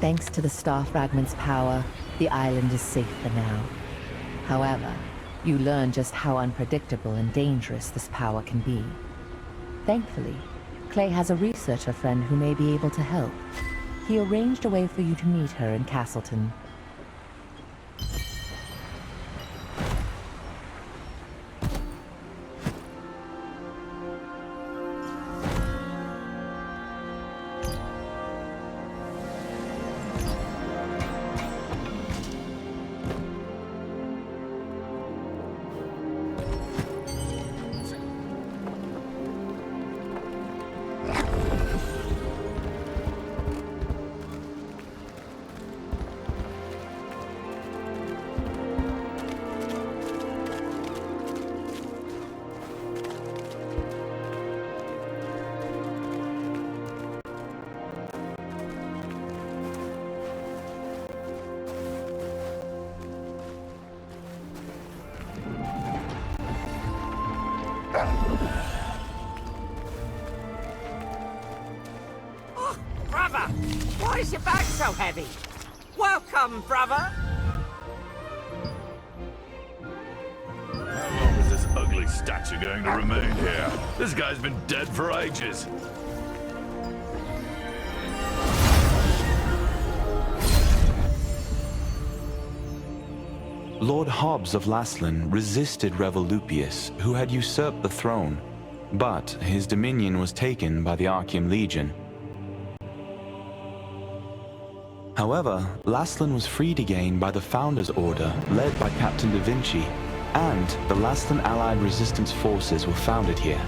Thanks to the Star Fragment's power, the island is safe for now. However, you learn just how unpredictable and dangerous this power can be. Thankfully, Clay has a researcher friend who may be able to help. He arranged a way for you to meet her in Castleton. Oh, brother! Why is your bag so heavy? Welcome, brother! How long is this ugly statue going to remain here? This guy's been dead for ages. Lord Hobbs of Laslan resisted Revolupius, who had usurped the throne, but his dominion was taken by the Arkeum Legion. However, Laslan was freed again by the Founders Order, led by Captain Da Vinci, and the Laslan Allied Resistance Forces were founded here.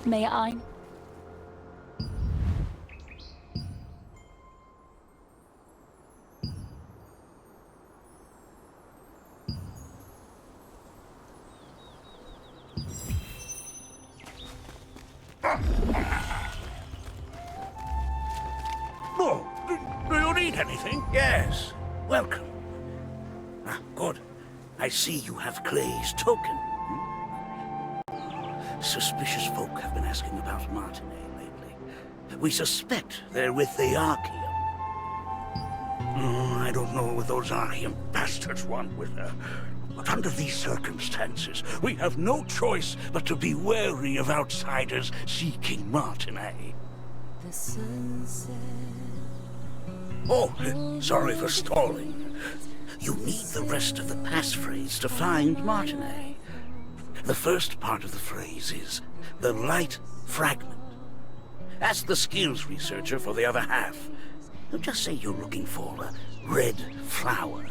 May I? Oh, do you need anything? Yes. Welcome. Ah, good. I see you have Clay's token. Suspicious folk have been asking about Martinay lately. We suspect they're with the Arkeum. Oh, I don't know what those Arkeum bastards want with her. But under these circumstances, we have no choice but to be wary of outsiders seeking Martinay. Oh, sorry for stalling. You need the rest of the passphrase to find Martinay. The first part of the phrase is the light fragment. Ask the skills researcher for the other half. Just say you're looking for a red flower.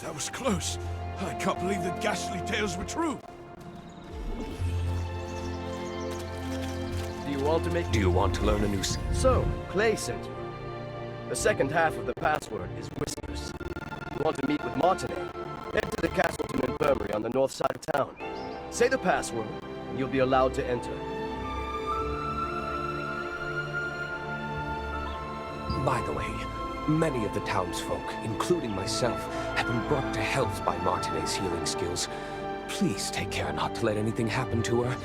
That was close. I can't believe the ghastly tales were true. Do you want to learn a new So, Clay sent you. The second half of the password is whispers. You want to meet with Martinay? Head to the Castleton Infirmary on the north side of town. Say the password, and you'll be allowed to enter. By the way, many of the townsfolk, including myself, have been brought to health by Martinay's healing skills. Please take care not to let anything happen to her.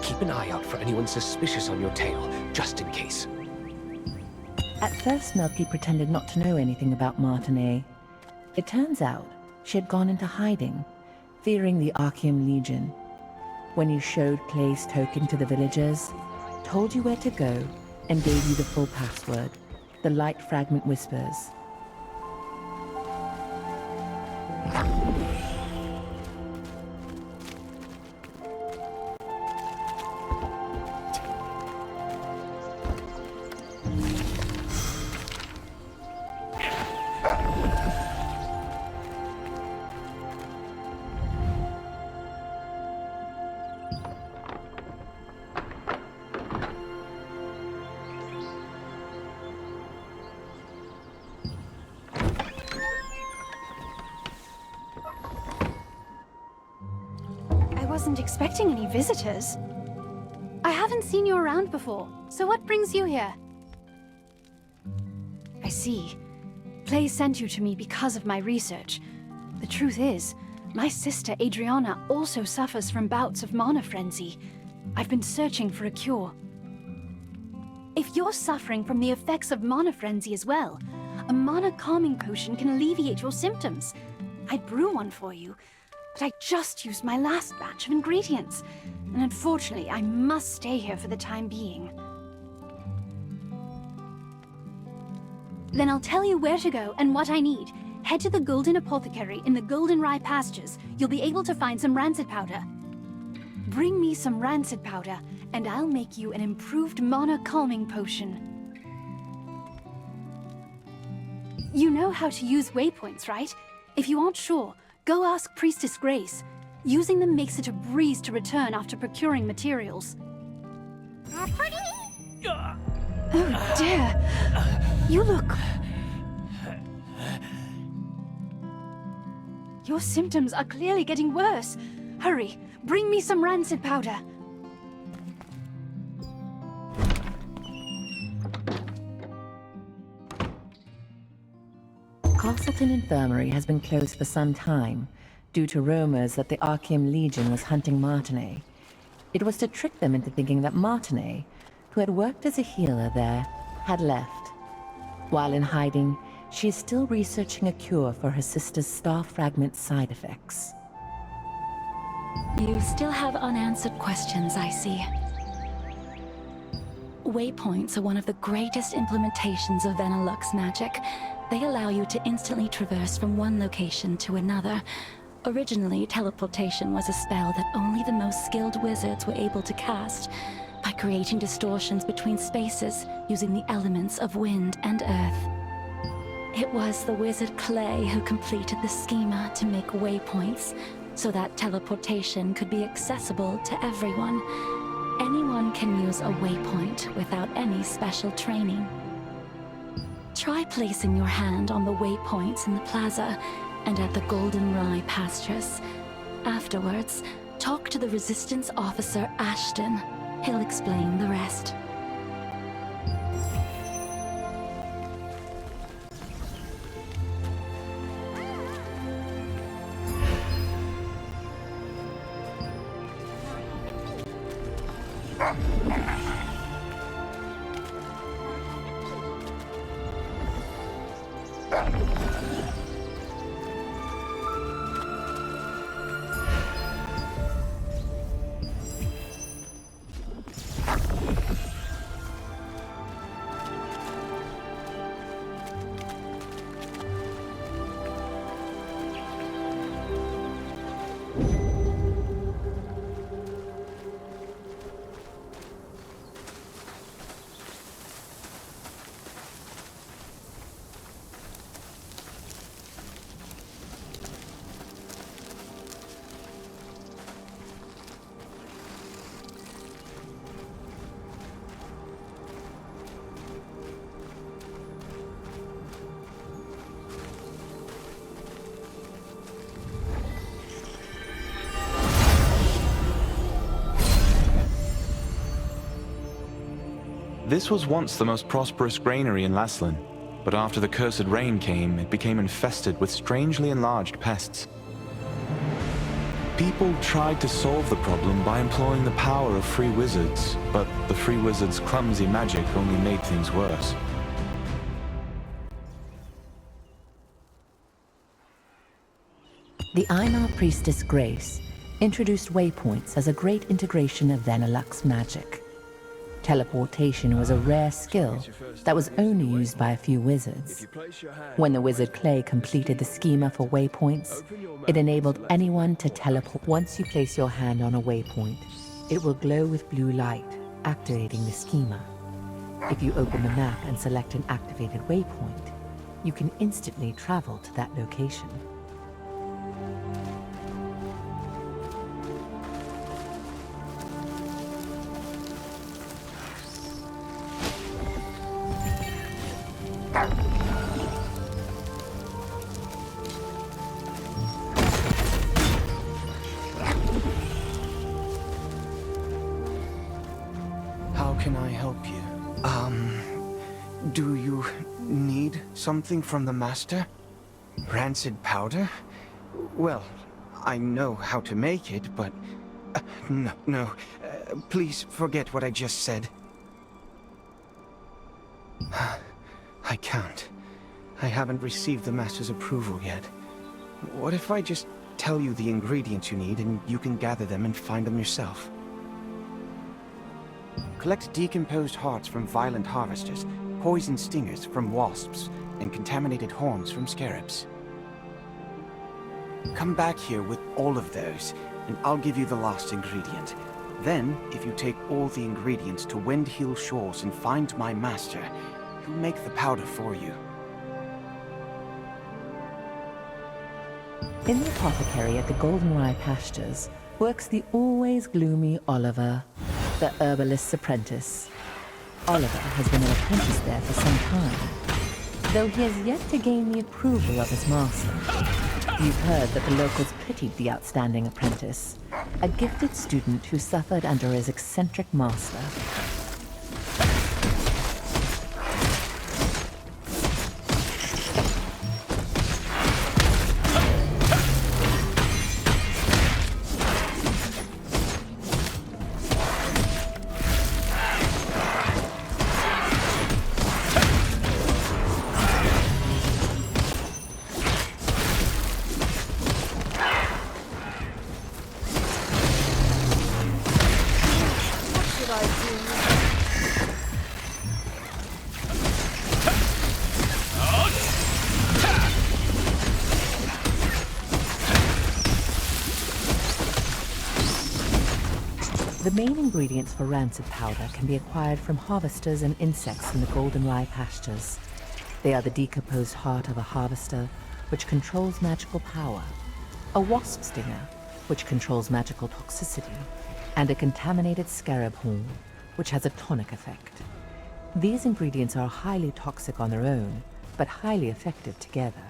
Keep an eye out for anyone suspicious on your tail, just in case. At first, Milky pretended not to know anything about Martinay. It turns out she had gone into hiding, fearing the Arkeum Legion. When you showed Clay's token to the villagers, told you where to go, and gave you the full password, the light fragment whispers. wasn't expecting any visitors. I haven't seen you around before, so what brings you here? I see. Play sent you to me because of my research. The truth is, my sister Adriana also suffers from bouts of mana frenzy. I've been searching for a cure. If you're suffering from the effects of mana frenzy as well, a mana calming potion can alleviate your symptoms. I'd brew one for you, but I just used my last batch of ingredients, and unfortunately I must stay here for the time being. Then I'll tell you where to go and what I need. Head to the Golden Apothecary in the Golden Rye pastures. You'll be able to find some rancid powder. Bring me some rancid powder, and I'll make you an improved mana calming potion. You know how to use waypoints, right? If you aren't sure, go ask Priestess Grace. Using them makes it a breeze to return after procuring materials. Oh dear! You look... Your symptoms are clearly getting worse. Hurry, bring me some rancid powder. Castleton Infirmary has been closed for some time, due to rumors that the Arkeum Legion was hunting Martinay. It was to trick them into thinking that Martinay, who had worked as a healer there, had left. While in hiding, she is still researching a cure for her sister's Star Fragment side effects. You still have unanswered questions, I see. Waypoints are one of the greatest implementations of Venilux magic. They allow you to instantly traverse from one location to another. Originally, teleportation was a spell that only the most skilled wizards were able to cast, by creating distortions between spaces using the elements of wind and earth. It was the wizard Clay who completed the schema to make waypoints, so that teleportation could be accessible to everyone. Anyone can use a waypoint without any special training. Try placing your hand on the waypoints in the plaza and at the Golden Rye pastures. Afterwards, talk to the Resistance officer Ashton. He'll explain the rest. This was once the most prosperous granary in Laslan, but after the cursed rain came, it became infested with strangely enlarged pests. People tried to solve the problem by employing the power of free wizards, but the free wizards' clumsy magic only made things worse. The Einar Priestess Grace introduced waypoints as a great integration of Venilux magic. Teleportation was a rare skill that was only used by a few wizards. When the wizard Clay completed the schema for waypoints, it enabled anyone to teleport. Once you place your hand on a waypoint, it will glow with blue light, activating the schema. If you open the map and select an activated waypoint, you can instantly travel to that location. can I help you? Do you need something from the Master? Rancid powder? Well, I know how to make it, but... No. Please forget what I just said. I can't. I haven't received the Master's approval yet. What if I just tell you the ingredients you need and you can gather them and find them yourself? Collect decomposed hearts from violent harvesters, poison stingers from wasps, and contaminated horns from scarabs. Come back here with all of those, and I'll give you the last ingredient. Then, if you take all the ingredients to Windhill Shores and find my master, he'll make the powder for you. In the apothecary at the Goldenrye Pastures works the always gloomy Oliver, the herbalist's apprentice. Oliver has been an apprentice there for some time, though he has yet to gain the approval of his master. You've heard that the locals pitied the outstanding apprentice, a gifted student who suffered under his eccentric master. The main ingredients for rancid powder can be acquired from harvesters and insects in the Goldenrye Pastures. They are the decomposed heart of a harvester, which controls magical power, a wasp stinger, which controls magical toxicity, and a contaminated scarab horn, which has a tonic effect. These ingredients are highly toxic on their own, but highly effective together.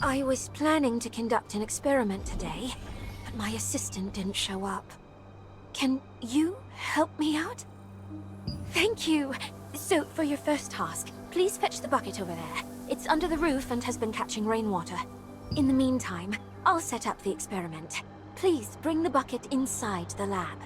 I was planning to conduct an experiment today, but my assistant didn't show up. Can you help me out? Thank you! So, for your first task, please fetch the bucket over there. It's under the roof and has been catching rainwater. In the meantime, I'll set up the experiment. Please bring the bucket inside the lab.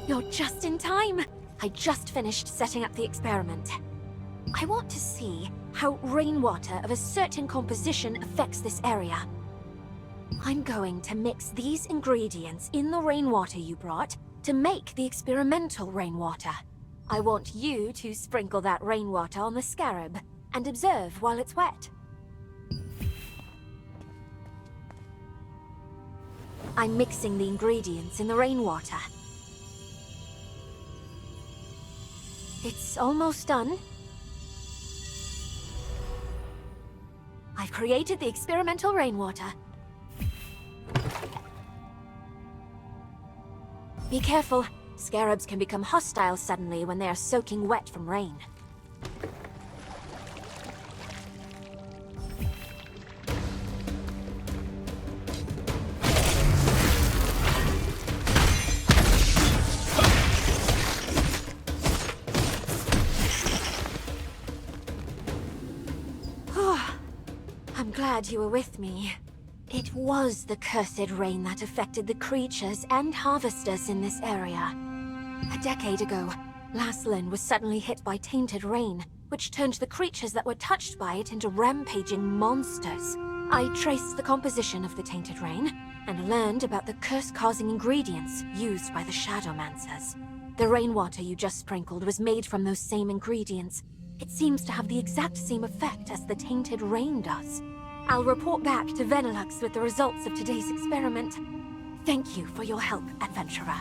You're just in time! I just finished setting up the experiment. I want to see how rainwater of a certain composition affects this area. I'm going to mix these ingredients in the rainwater you brought to make the experimental rainwater. I want you to sprinkle that rainwater on the scarab and observe while it's wet. I'm mixing the ingredients in the rainwater. It's almost done. I've created the experimental rainwater. Be careful. Scarabs can become hostile suddenly when they are soaking wet from rain. I'm glad you were with me. It was the cursed rain that affected the creatures and harvesters in this area. A decade ago, Laslin was suddenly hit by tainted rain, which turned the creatures that were touched by it into rampaging monsters. I traced the composition of the tainted rain, and learned about the curse-causing ingredients used by the Shadowmancers. The rainwater you just sprinkled was made from those same ingredients. It seems to have the exact same effect as the tainted rain does. I'll report back to Venelux with the results of today's experiment. Thank you for your help, adventurer.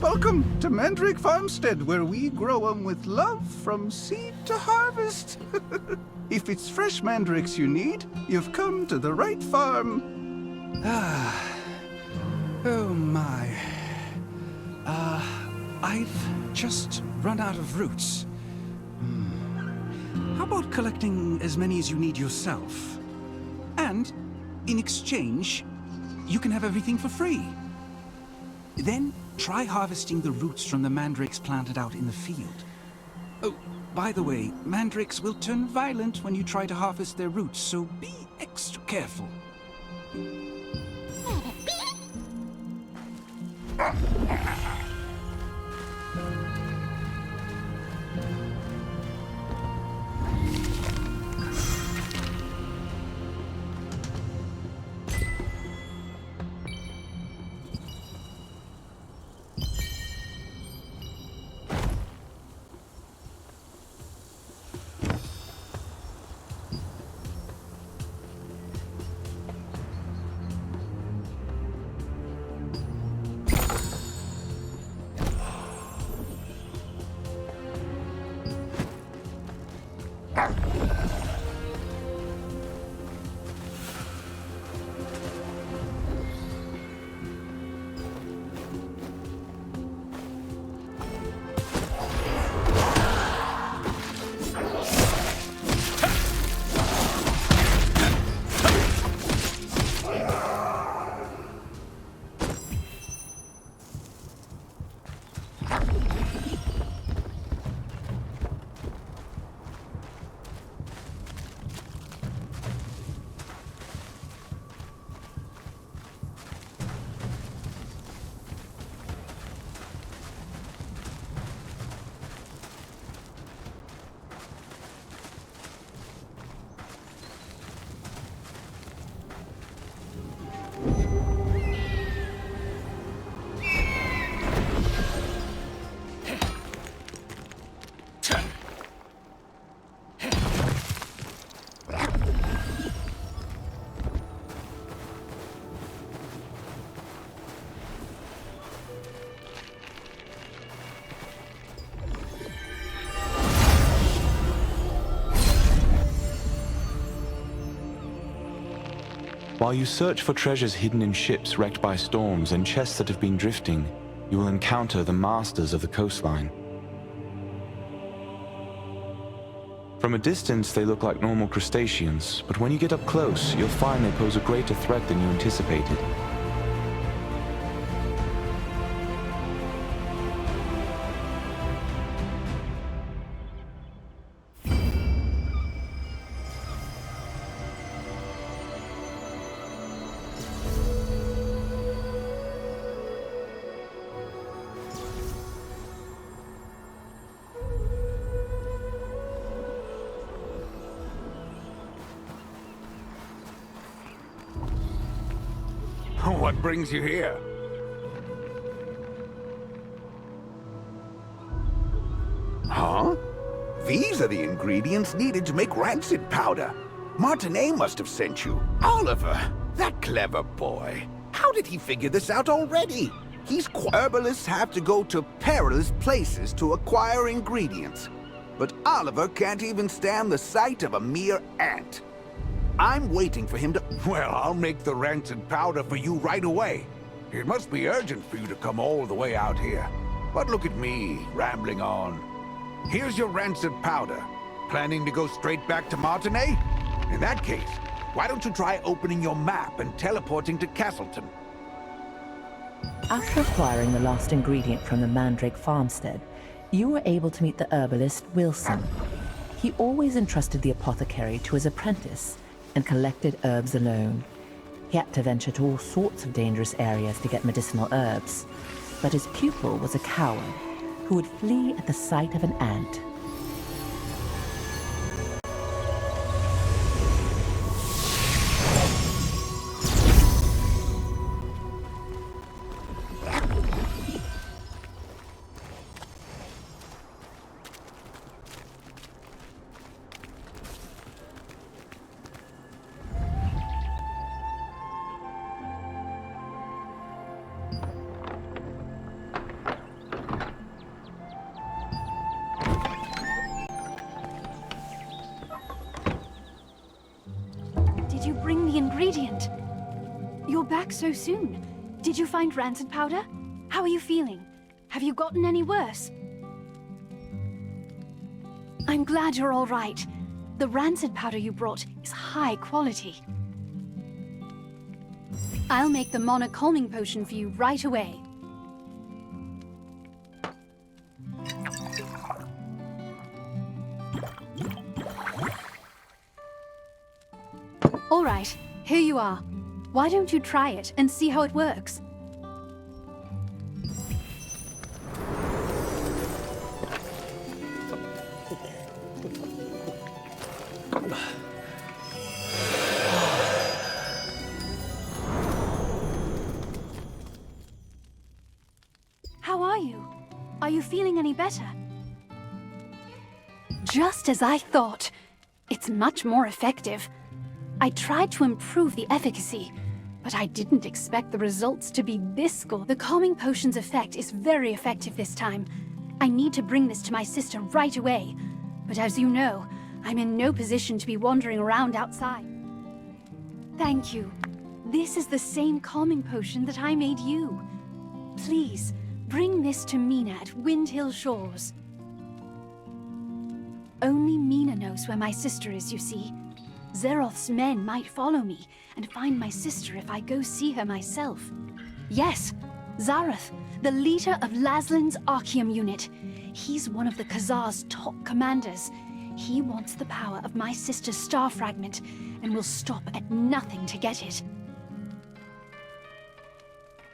Welcome to Mandrake Farmstead, where we grow 'em with love from seed to harvest. If it's fresh mandrakes you need, you've come to the right farm. Oh my. I've just run out of roots. How about collecting as many as you need yourself? And, in exchange, you can have everything for free. Then, try harvesting the roots from the mandrakes planted out in the field. Oh, by the way, mandrakes will turn violent when you try to harvest their roots, so be extra careful. While you search for treasures hidden in ships wrecked by storms and chests that have been drifting, you will encounter the masters of the coastline. From a distance, they look like normal crustaceans, but when you get up close, you'll find they pose a greater threat than you anticipated. What brings you here? Huh? These are the ingredients needed to make rancid powder. Martinay must have sent you. Oliver, that clever boy. How did he figure this out already? Herbalists have to go to perilous places to acquire ingredients. But Oliver can't even stand the sight of a mere ant. I'm waiting for him to... Well, I'll make the rancid powder for you right away. It must be urgent for you to come all the way out here. But look at me, rambling on. Here's your rancid powder. Planning to go straight back to Martinay? In that case, why don't you try opening your map and teleporting to Castleton? After acquiring the last ingredient from the Mandrake farmstead, you were able to meet the herbalist Wilson. He always entrusted the apothecary to his apprentice and collected herbs alone. He had to venture to all sorts of dangerous areas to get medicinal herbs, but his pupil was a coward who would flee at the sight of an ant. Did you bring the ingredient? You're back so soon. Did you find rancid powder? How are you feeling? Have you gotten any worse? I'm glad you're all right. The rancid powder you brought is high quality. I'll make the mana calming potion for you right away. All right, here you are. Why don't you try it and see how it works? How are you? Are you feeling any better? Just as I thought. It's much more effective. I tried to improve the efficacy, but I didn't expect the results to be this good. The calming potion's effect is very effective this time. I need to bring this to my sister right away, but as you know, I'm in no position to be wandering around outside. Thank you. This is the same calming potion that I made you. Please, bring this to Mina at Windhill Shores. Only Mina knows where my sister is, you see. Zeroth's men might follow me and find my sister if I go see her myself. Yes, Zareth, the leader of Laslin's Arkeum unit. He's one of the Khazar's top commanders. He wants the power of my sister's Star Fragment and will stop at nothing to get it.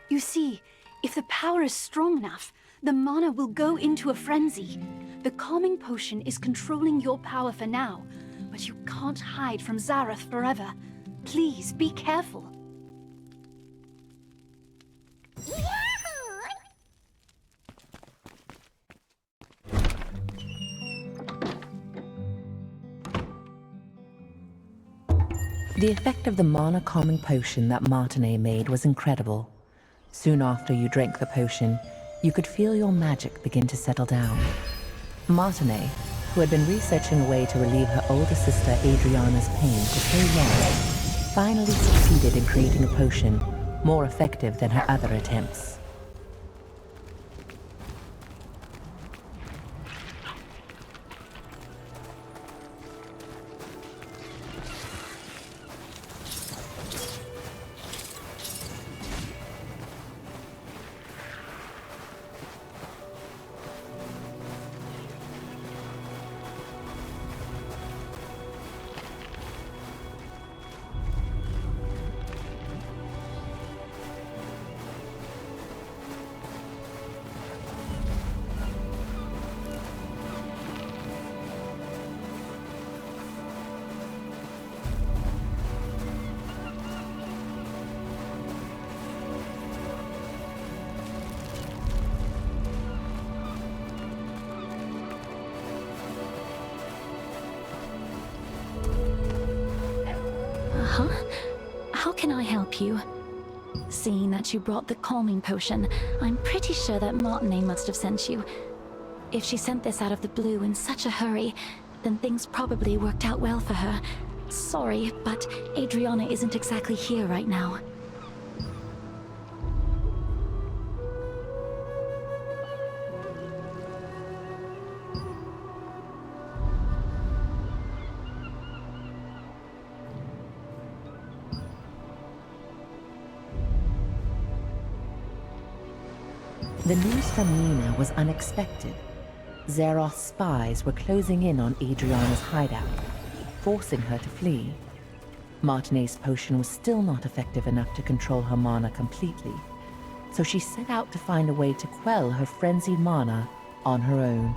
You see, if the power is strong enough, the mana will go into a frenzy. The calming potion is controlling your power for now, but you can't hide from Zareth forever. Please, be careful. The effect of the mana calming potion that Martinay made was incredible. Soon after you drank the potion, you could feel your magic begin to settle down. Martinay, who had been researching a way to relieve her older sister Adriana's pain for so long, finally succeeded in creating a potion more effective than her other attempts. How can I help you? Seeing that you brought the calming potion, I'm pretty sure that Martinay must have sent you. If she sent this out of the blue in such a hurry, then things probably worked out well for her. Sorry, but Adriana isn't exactly here right now. The news from Nina was unexpected. Zeroth's spies were closing in on Adriana's hideout, forcing her to flee. Martinay's potion was still not effective enough to control her mana completely, so she set out to find a way to quell her frenzied mana on her own.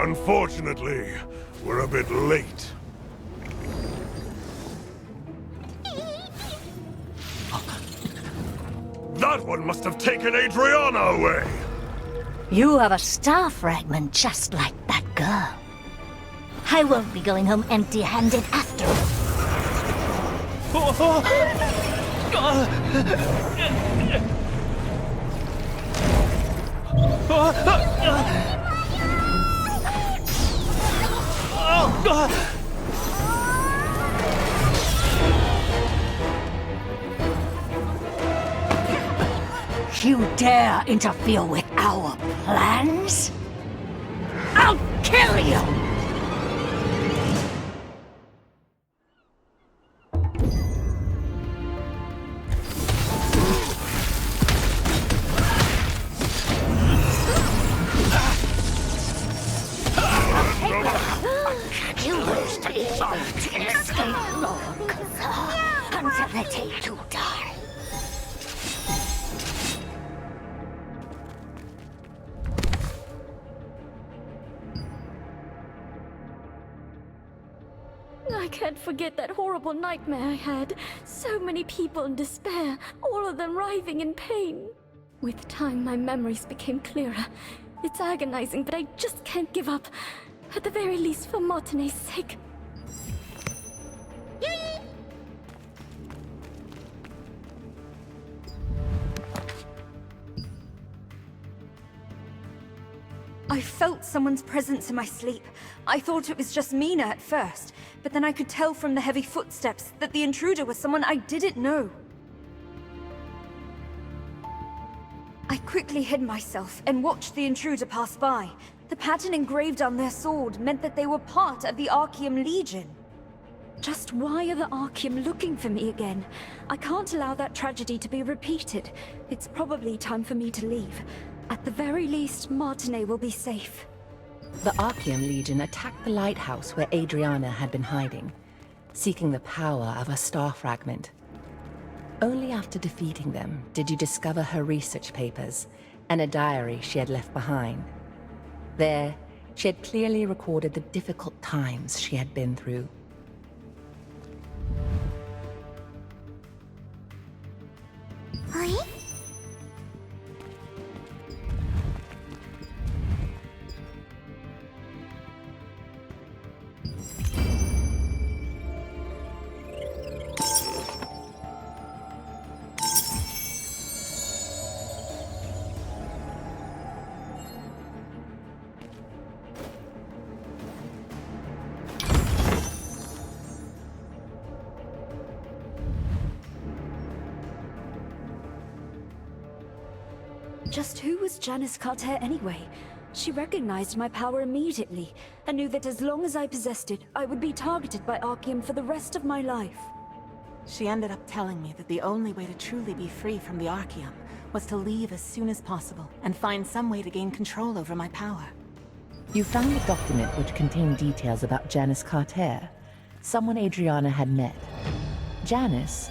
Unfortunately, we're a bit late. That one must have taken Adriana away! You have a Star Fragment just like that girl. I won't be going home empty-handed after You dare interfere with our plans? I'll kill you! You will stay long, until the day you die. I can't forget that horrible nightmare I had. So many people in despair, all of them writhing in pain. With time, my memories became clearer. It's agonizing, but I just can't give up. At the very least, for Martinay's sake. I felt someone's presence in my sleep. I thought it was just Mina at first, but then I could tell from the heavy footsteps that the intruder was someone I didn't know. I quickly hid myself and watched the intruder pass by. The pattern engraved on their sword meant that they were part of the Arkeum Legion. Just why are the Arkeum looking for me again? I can't allow that tragedy to be repeated. It's probably time for me to leave. At the very least, Martinay will be safe. The Arkeum Legion attacked the lighthouse where Adriana had been hiding, seeking the power of a Star Fragment. Only after defeating them did you discover her research papers and a diary she had left behind. There, she had clearly recorded the difficult times she had been through. Just who was Janice Carter anyway? She recognized my power immediately, and knew that as long as I possessed it, I would be targeted by Arkeum for the rest of my life. She ended up telling me that the only way to truly be free from the Arkeum was to leave as soon as possible and find some way to gain control over my power. You found a document which contained details about Janice Carter, someone Adriana had met. Janice...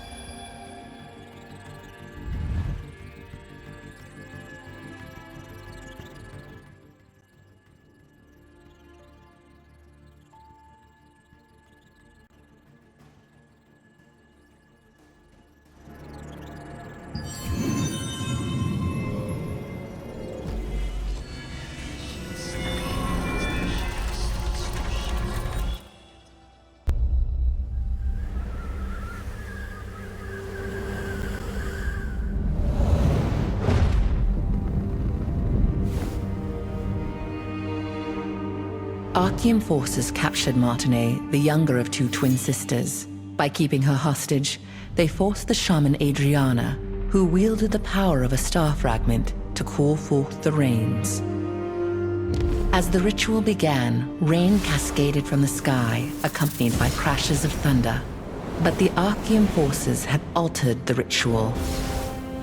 Arkeum forces captured Martinay, the younger of two twin sisters. By keeping her hostage, they forced the shaman Adriana, who wielded the power of a Star Fragment, to call forth the rains. As the ritual began, rain cascaded from the sky, accompanied by crashes of thunder. But the Arkeum forces had altered the ritual.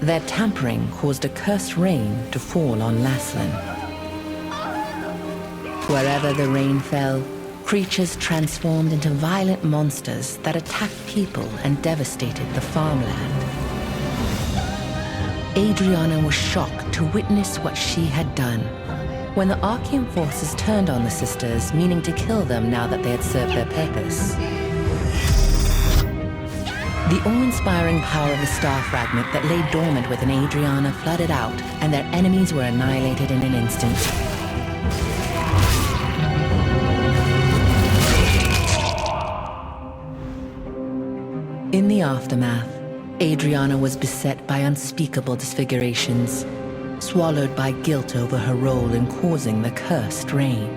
Their tampering caused a cursed rain to fall on Laslin. Wherever the rain fell, creatures transformed into violent monsters that attacked people and devastated the farmland. Adriana was shocked to witness what she had done. When the Arkeum forces turned on the sisters, meaning to kill them now that they had served their purpose. The awe-inspiring power of the Star Fragment that lay dormant within Adriana flooded out, and their enemies were annihilated in an instant. In the aftermath, Adriana was beset by unspeakable disfigurations, swallowed by guilt over her role in causing the cursed rain.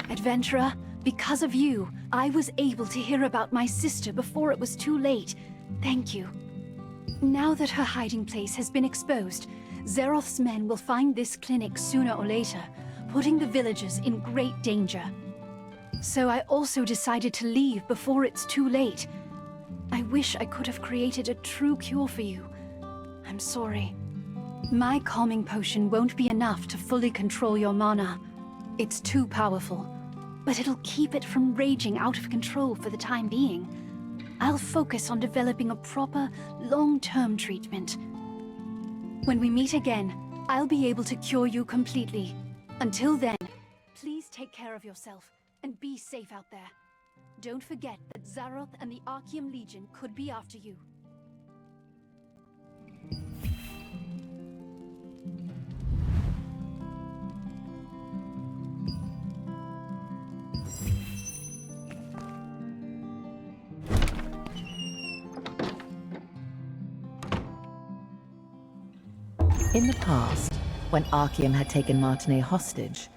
Adventurer, because of you, I was able to hear about my sister before it was too late. Thank you. Now that her hiding place has been exposed, Zeroth's men will find this clinic sooner or later, putting the villagers in great danger. So I also decided to leave before it's too late. I wish I could have created a true cure for you. I'm sorry. My calming potion won't be enough to fully control your mana. It's too powerful, but it'll keep it from raging out of control for the time being. I'll focus on developing a proper, long-term treatment. When we meet again, I'll be able to cure you completely. Until then, please take care of yourself and be safe out there. Don't forget that Zaroth and the Arkeum Legion could be after you. In the past, when Arkeum had taken Martinay hostage,